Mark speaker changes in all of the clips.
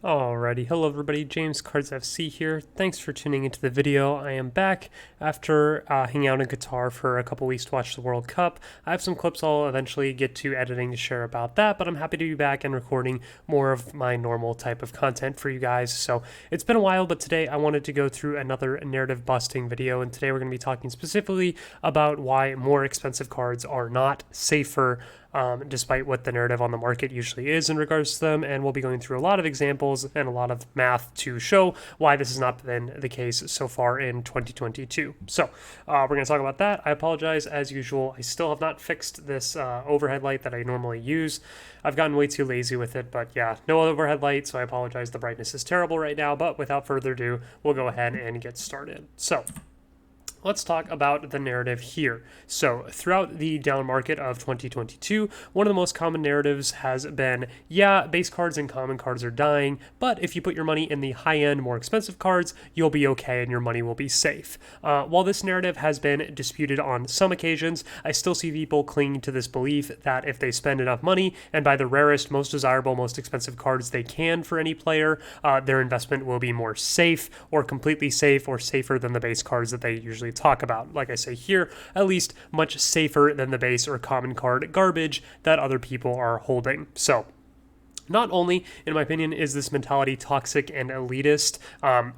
Speaker 1: Alrighty, hello everybody, James Cards FC here. Thanks for tuning into the video. I am back after hanging out in Qatar for a couple weeks to watch the World Cup. I have some clips I'll eventually get to editing to share about that, but I'm happy to be back and recording more of my normal type of content for you guys. So it's been a while, but today I wanted to go through another narrative busting video, and today we're going to be talking specifically about why more expensive cards are not safer, despite what the narrative on the market usually is in regards to them, and we'll be going through a lot of examples and a lot of math to show why this has not been the case so far in 2022. So we're going to talk about that. I apologize, as usual, I still have not fixed this overhead light that I normally use. I've gotten way too lazy with it, but yeah, no overhead light, so I apologize. The brightness is terrible right now, but without further ado, we'll go ahead and get started. So let's talk about the narrative here. So throughout the down market of 2022, one of the most common narratives has been, yeah, base cards and common cards are dying, but if you put your money in the high-end, more expensive cards, you'll be okay and your money will be safe. While this narrative has been disputed on some occasions, I still see people clinging to this belief that if they spend enough money and buy the rarest, most desirable, most expensive cards they can for any player, their investment will be more safe or completely safe or safer than the base cards that they usually talk about. Like I say here, at least much safer than the base or common card garbage that other people are holding. So not only, in my opinion, is this mentality toxic and elitist,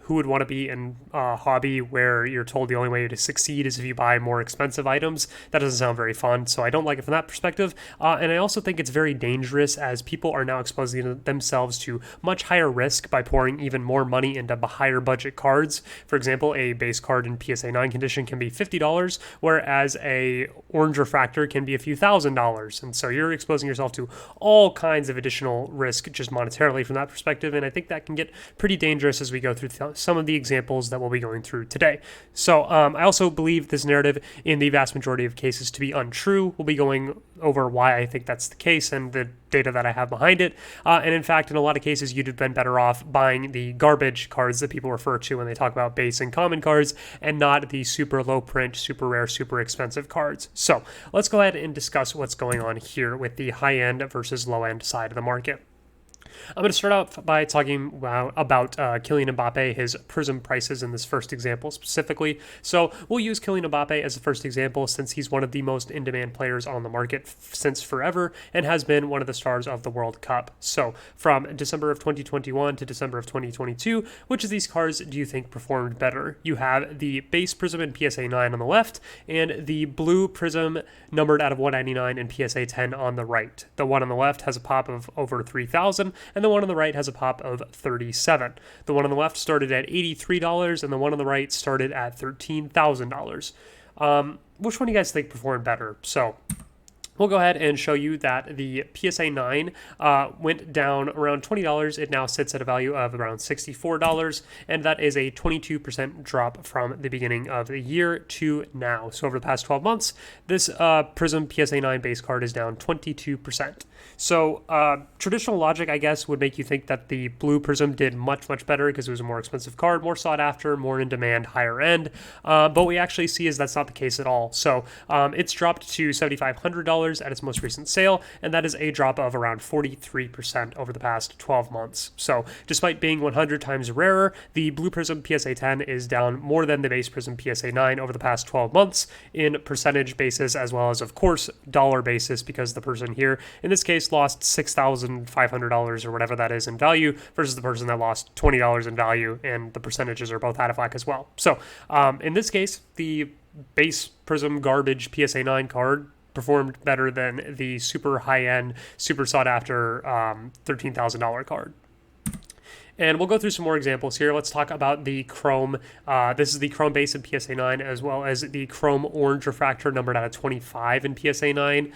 Speaker 1: who would want to be in a hobby where you're told the only way to succeed is if you buy more expensive items? That doesn't sound very fun, so I don't like it from that perspective. And I also think it's very dangerous, as people are now exposing themselves to much higher risk by pouring even more money into higher budget cards. For example, a base card in PSA 9 condition can be $50, whereas a orange refractor can be a few $1,000s. And so you're exposing yourself to all kinds of additional risk just monetarily from that perspective, and I think that can get pretty dangerous as we go through some of the examples that we'll be going through today. So I also believe this narrative in the vast majority of cases to be untrue. We'll be going over why I think that's the case and the data that I have behind it, and in fact, in a lot of cases, you'd have been better off buying the garbage cards that people refer to when they talk about base and common cards, and not the super low print, super rare, super expensive cards. So let's go ahead and discuss what's going on here with the high end versus low end side of the market. I'm going to start out by talking about Kylian Mbappe, his Prizm prices in this first example specifically. So we'll use Kylian Mbappe as the first example, since he's one of the most in-demand players on the market since forever and has been one of the stars of the World Cup. So from December of 2021 to December of 2022, which of these cards do you think performed better? You have the base Prizm in PSA 9 on the left and the blue Prizm numbered out of 199 in PSA 10 on the right. The one on the left has a pop of over 3,000, and the one on the right has a pop of 37. The one on the left started at $83, and the one on the right started at $13,000. Which one do you guys think performed better? So we'll go ahead and show you that the PSA 9 went down around $20. It now sits at a value of around $64, and that is a 22% drop from the beginning of the year to now. So over the past 12 months, this Prizm PSA 9 base card is down 22%. So traditional logic, I guess, would make you think that the blue Prizm did much, much better because it was a more expensive card, more sought after, more in demand, higher end. But what we actually see is that's not the case at all. So it's dropped to $7,500 at its most recent sale, and that is a drop of around 43% over the past 12 months. So despite being 100 times rarer, the blue Prizm PSA 10 is down more than the base Prizm PSA 9 over the past 12 months in percentage basis, as well as, of course, dollar basis, because the person here in this case lost $6,500 or whatever that is in value versus the person that lost $20 in value, and the percentages are both out of whack as well. So in this case, the base Prizm garbage PSA 9 card performed better than the super high-end, super sought-after $13,000 card. And we'll go through some more examples here. Let's talk about the Chrome. This is the Chrome base in PSA 9, as well as the Chrome Orange Refractor numbered out of 25 in PSA 9.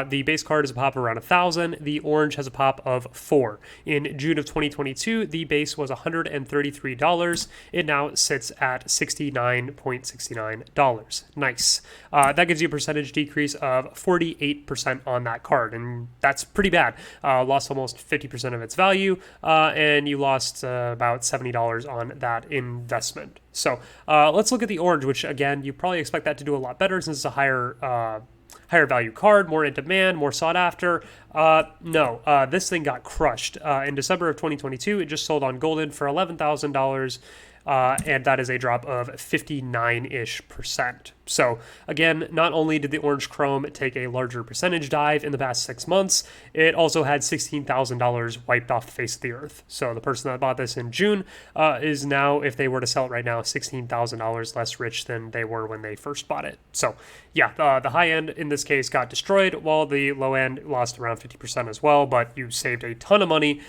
Speaker 1: The base card is a pop of around 1,000. The Orange has a pop of 4. In June of 2022, the base was $133. It now sits at $69.69. Nice. That gives you a percentage decrease of 48% on that card, and that's pretty bad. Lost almost 50% of its value, and you lost about $70 on that investment. So let's look at the Orange, which again, you probably expect that to do a lot better since it's a higher higher value card, more in demand, more sought after. No, this thing got crushed. In December of 2022, it just sold on Golden for $11,000. And that is a drop of 59-ish%. So again, not only did the orange chrome take a larger percentage dive in the past 6 months, it also had $16,000 wiped off the face of the earth. So the person that bought this in June is now, if they were to sell it right now, $16,000 less rich than they were when they first bought it. So yeah, the high end in this case got destroyed, while the low end lost around 50% as well, but you saved a ton of money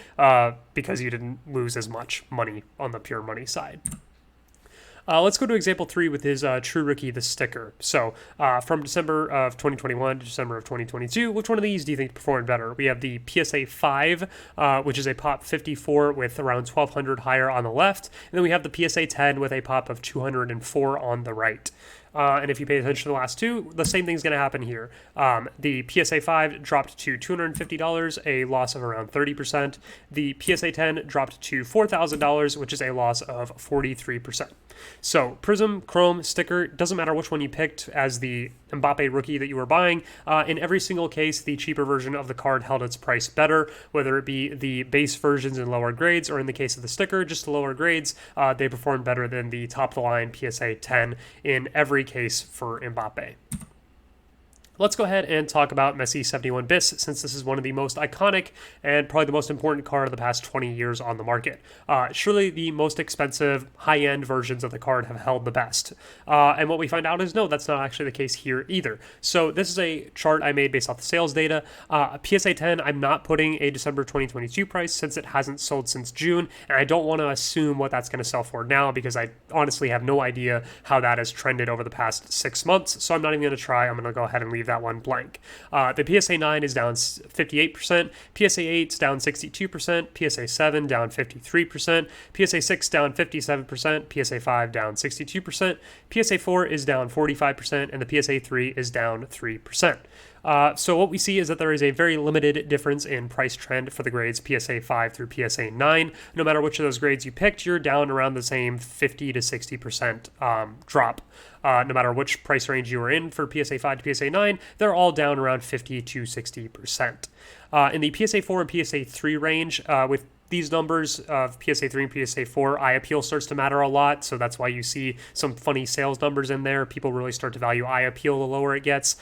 Speaker 1: because you didn't lose as much money on the pure money side. Let's go to example 3 with his True Rookie, the sticker. So from December of 2021 to December of 2022, which one of these do you think performed better? We have the PSA 5, which is a pop 54 with around 1,200 higher on the left. And then we have the PSA 10 with a pop of 204 on the right. And if you pay attention to the last two, the same thing's going to happen here. The PSA 5 dropped to $250, a loss of around 30%. The PSA 10 dropped to $4,000, which is a loss of 43%. So Prizm, Chrome, sticker, doesn't matter which one you picked as the Mbappe rookie that you were buying. In every single case, the cheaper version of the card held its price better, whether it be the base versions in lower grades, or in the case of the sticker, just the lower grades, they performed better than the top-of-the-line PSA 10 in every case for Mbappe. Let's go ahead and talk about Messi 71 bis, since this is one of the most iconic and probably the most important card of the past 20 years on the market. Surely the most expensive high-end versions of the card have held the best. And what we find out is no, that's not actually the case here either. So this is a chart I made based off the sales data. PSA 10, I'm not putting a December 2022 price since it hasn't sold since June, and I don't want to assume what that's going to sell for now because I honestly have no idea how that has trended over the past 6 months, so I'm not even going to try. I'm going to go ahead and leave that one blank. The PSA 9 is down 58%, PSA 8 is down 62%, PSA 7 down 53%, PSA 6 down 57%, PSA 5 down 62%, PSA 4 is down 45%, and the PSA 3 is down 3%. So what we see is that there is a very limited difference in price trend for the grades PSA 5 through PSA 9. No matter which of those grades you picked, you're down around the same 50 to 60% drop. No matter which price range you were in for PSA 5 to PSA 9, they're all down around 50 to 60%. In the PSA 4 and PSA 3 range, with these numbers of PSA 3 and PSA 4, eye appeal starts to matter a lot, so that's why you see some funny sales numbers in there. People really start to value eye appeal the lower it gets.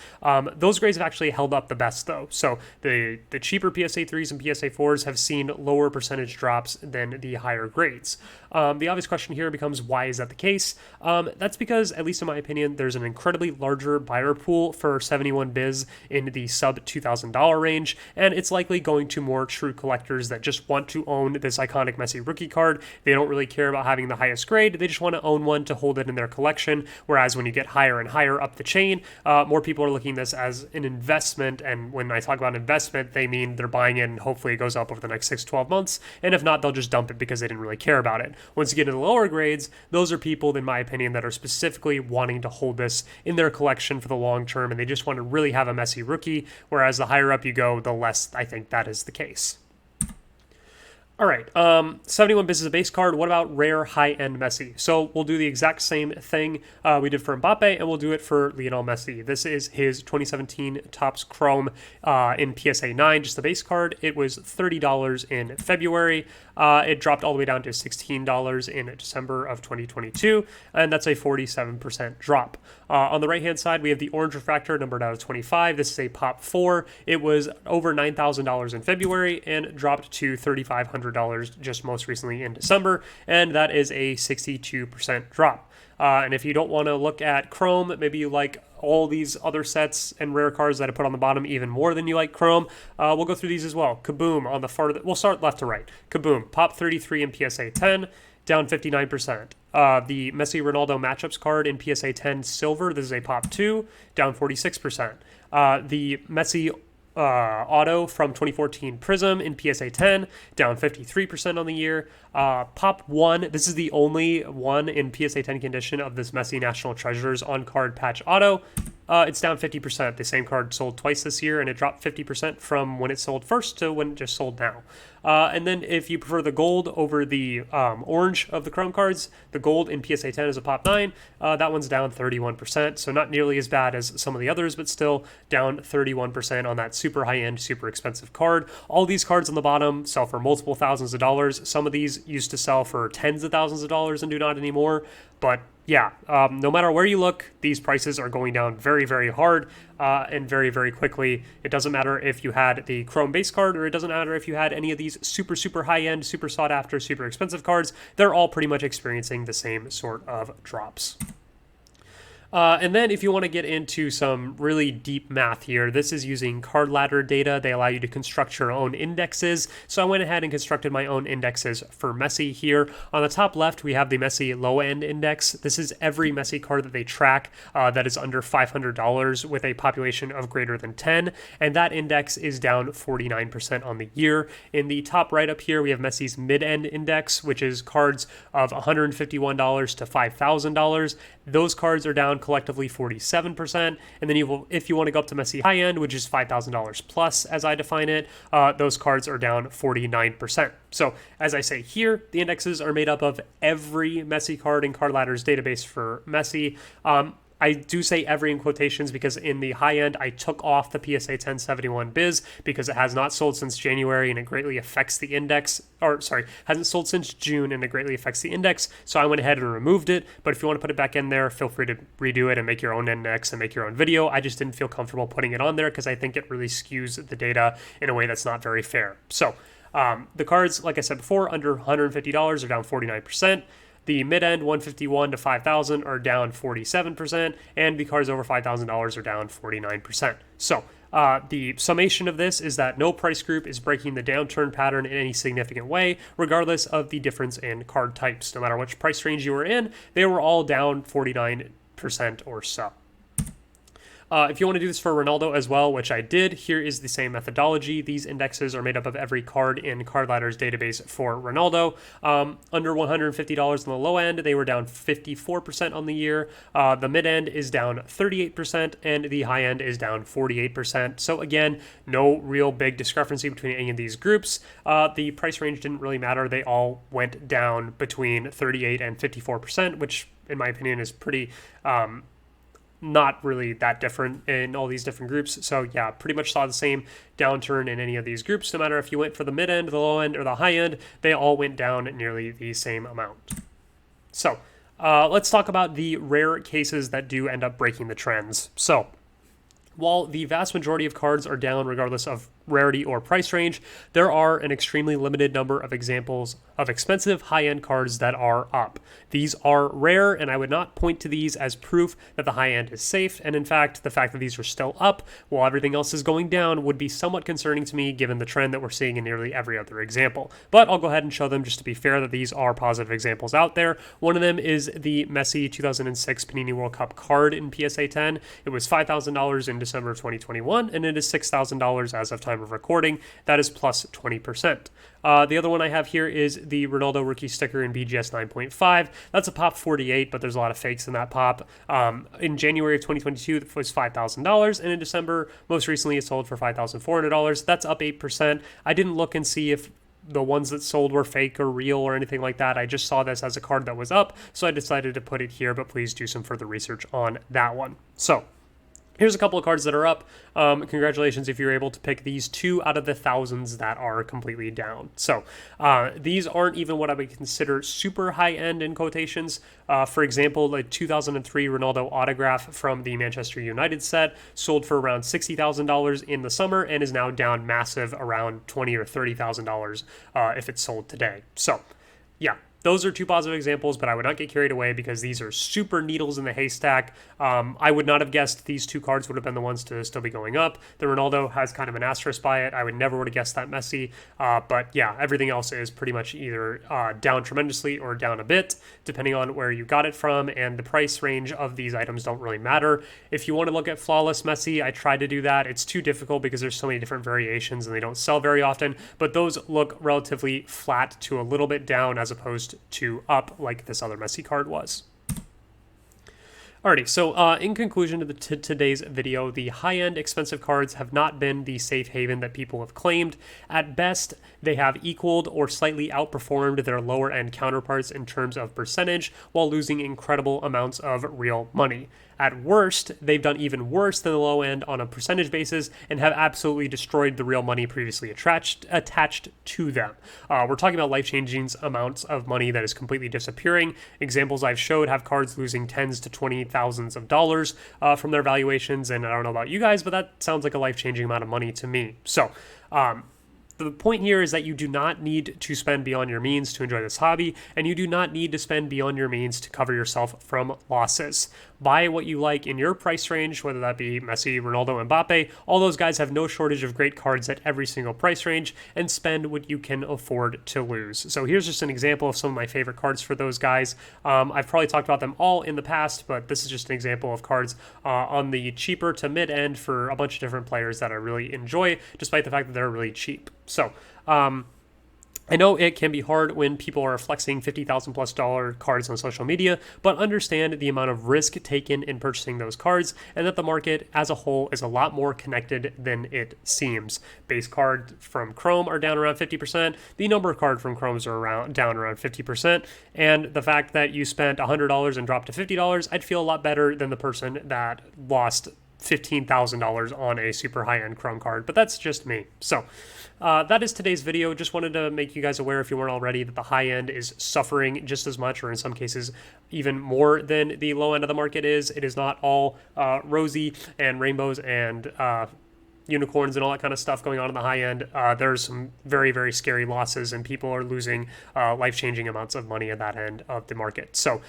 Speaker 1: Those grades have actually held up the best, though. So the cheaper PSA 3s and PSA 4s have seen lower percentage drops than the higher grades. The obvious question here becomes, why is that the case? That's because, at least in my opinion, there's an incredibly larger buyer pool for 71 biz in the sub $2,000 range, and it's likely going to more true collectors that just want to own this iconic Messi rookie card. They don't really care about having the highest grade. They just want to own one to hold it in their collection. Whereas when you get higher and higher up the chain, more people are looking at this as an investment. And when I talk about investment, they mean they're buying it and hopefully it goes up over the next 6 to 12 months. And if not, they'll just dump it because they didn't really care about it. Once you get into the lower grades, those are people, in my opinion, that are specifically wanting to hold this in their collection for the long term. And they just want to really have a Messi rookie. Whereas the higher up you go, the less I think that is the case. All right, 71 bis is a base card. What about rare high-end Messi? So we'll do the exact same thing we did for Mbappe, and we'll do it for Lionel Messi. This is his 2017 Topps Chrome in PSA 9, just the base card. It was $30 in February. It dropped all the way down to $16 in December of 2022, and that's a 47% drop. On the right-hand side, we have the orange refractor numbered out of 25. This is a Pop 4. It was over $9,000 in February and dropped to $3,500 just most recently in December, and that is a 62% drop. And if you don't want to look at Chrome, maybe you like all these other sets and rare cards that I put on the bottom even more than you like Chrome, we'll go through these as well. Kaboom on the far, we'll start left to right. Kaboom, Pop 33 in PSA 10, down 59%. The Messi Ronaldo matchups card in PSA 10 silver, this is a Pop 2, down 46%. The Messi auto from 2014 Prizm in PSA 10, down 53% on the year. Pop 1, this is the only one in PSA 10 condition of this Messi National Treasures on-card patch auto, it's down 50%. The same card sold twice this year, and it dropped 50% from when it sold first to when it just sold now. And then if you prefer the gold over the orange of the Chrome cards, the gold in PSA 10 is a pop 9. That one's down 31%, so not nearly as bad as some of the others, but still down 31% on that super high-end, super expensive card. All these cards on the bottom sell for multiple thousands of dollars. Some of these used to sell for tens of thousands of dollars and do not anymore. But yeah, no matter where you look, these prices are going down very, very hard and very, very quickly. It doesn't matter if you had the Chrome base card, or it doesn't matter if you had any of these super, super high-end, super sought-after, super expensive cards. They're all pretty much experiencing the same sort of drops. And then if you want to get into some really deep math here, this is using card ladder data. They allow you to construct your own indexes. So I went ahead and constructed my own indexes for Messi here. On the top left, we have the Messi low-end index. This is every Messi card that they track that is under $500 with a population of greater than 10. And that index is down 49% on the year. In the top right up here, we have Messi's mid-end index, which is cards of $151 to $5,000. Those cards are down collectively 47%. And then if you want to go up to Messi high end, which is $5,000 plus as I define it, those cards are down 49%. So as I say here, the indexes are made up of every Messi card in Card Ladder's database for Messi. I do say every in quotations because in the high end, I took off the PSA 1071 Biz because it has not sold since January and it greatly affects the index, or sorry, hasn't sold since June and it greatly affects the index. So I went ahead and removed it. But if you want to put it back in there, feel free to redo it and make your own index and make your own video. I just didn't feel comfortable putting it on there because I think it really skews the data in a way that's not very fair. So the cards, like I said before, under $150 are down 49%. The mid-end 151 to 5,000 are down 47%, and the cards over $5,000 are down 49%. So the summation of this is that no price group is breaking the downturn pattern in any significant way, regardless of the difference in card types. No matter which price range you were in, they were all down 49% or so. If you want to do this for Ronaldo as well, which I did, here is the same methodology. These indexes are made up of every card in Card Ladder's database for Ronaldo. Under $150 on the low end, they were down 54% on the year. The mid end is down 38%, and the high end is down 48%. So again, no real big discrepancy between any of these groups. The price range didn't really matter. They all went down between 38 and 54%, which in my opinion is pretty not really that different in all these different groups. So yeah, pretty much saw the same downturn in any of these groups. No matter if you went for the mid end, the low end, or the high end, they all went down nearly the same amount. So let's talk about the rare cases that do end up breaking the trends. So while the vast majority of cards are down regardless of rarity or price range, there are an extremely limited number of examples of expensive high-end cards that are up. These are rare, and I would not point to these as proof that the high-end is safe, and in fact, the fact that these are still up while everything else is going down would be somewhat concerning to me given the trend that we're seeing in nearly every other example. But I'll go ahead and show them just to be fair that these are positive examples out there. One of them is the Messi 2006 Panini World Cup card in PSA 10. It was $5,000 in December of 2021, and it is $6,000 as of time of recording. That is plus 20%. The other one I have here is the Ronaldo rookie sticker in BGS 9.5. That's a pop 48, but there's a lot of fakes in that pop. In January of 2022, it was $5,000, and in December, most recently, it sold for $5,400. That's up 8%. I didn't look and see if the ones that sold were fake or real or anything like that. I just saw this as a card that was up, so I decided to put it here, but please do some further research on that one. So here's a couple of cards that are up. Congratulations if you're able to pick these 2 out of the thousands that are completely down. So these aren't even what I would consider super high-end in quotations. For example, the 2003 Ronaldo autograph from the Manchester United set sold for around $60,000 in the summer and is now down massive around $20,000 or $30,000 if it's sold today. So yeah. Those are 2 positive examples, but I would not get carried away because these are super needles in the haystack. I would not have guessed these 2 cards would have been the ones to still be going up. The Ronaldo has kind of an asterisk by it. I would never would have guessed that Messi. But yeah, everything else is pretty much either down tremendously or down a bit, depending on where you got it from. And the price range of these items don't really matter. If you want to look at flawless Messi, I tried to do that. It's too difficult because there's so many different variations and they don't sell very often. But those look relatively flat to a little bit down as opposed to up like this other Messi card was. Alrighty, so in conclusion to today's video, the high-end expensive cards have not been the safe haven that people have claimed. At best, they have equaled or slightly outperformed their lower-end counterparts in terms of percentage, while losing incredible amounts of real money. At worst, they've done even worse than the low end on a percentage basis and have absolutely destroyed the real money previously attached to them. We're talking about life-changing amounts of money that is completely disappearing. Examples I've showed have cards losing tens to 20 thousands of dollars from their valuations, and I don't know about you guys, but that sounds like a life-changing amount of money to me. So, the point here is that you do not need to spend beyond your means to enjoy this hobby, and you do not need to spend beyond your means to cover yourself from losses. Buy what you like in your price range, whether that be Messi, Ronaldo, Mbappe. All those guys have no shortage of great cards at every single price range, and spend what you can afford to lose. So here's just an example of some of my favorite cards for those guys. I've probably talked about them all in the past, but this is just an example of cards on the cheaper to mid end for a bunch of different players that I really enjoy, despite the fact that they're really cheap. So, I know it can be hard when people are flexing $50,000+ cards on social media, but understand the amount of risk taken in purchasing those cards and that the market as a whole is a lot more connected than it seems. Base card from Chrome are down around 50%. The number card from Chromes are down around 50%. And the fact that you spent $100 and dropped to $50, I'd feel a lot better than the person that lost $15,000 on a super high-end Chrome card, but that's just me. So that is today's video. Just wanted to make you guys aware, if you weren't already, that the high end is suffering just as much, or in some cases even more than the low end of the market is. It is not all rosy and rainbows and unicorns and all that kind of stuff going on in the high end. There's some very, very scary losses, and people are losing life-changing amounts of money at that end of the market. So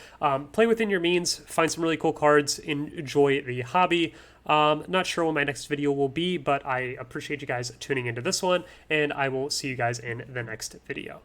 Speaker 1: play within your means, find some really cool cards, enjoy the hobby. Not sure when my next video will be, but I appreciate you guys tuning into this one, and I will see you guys in the next video.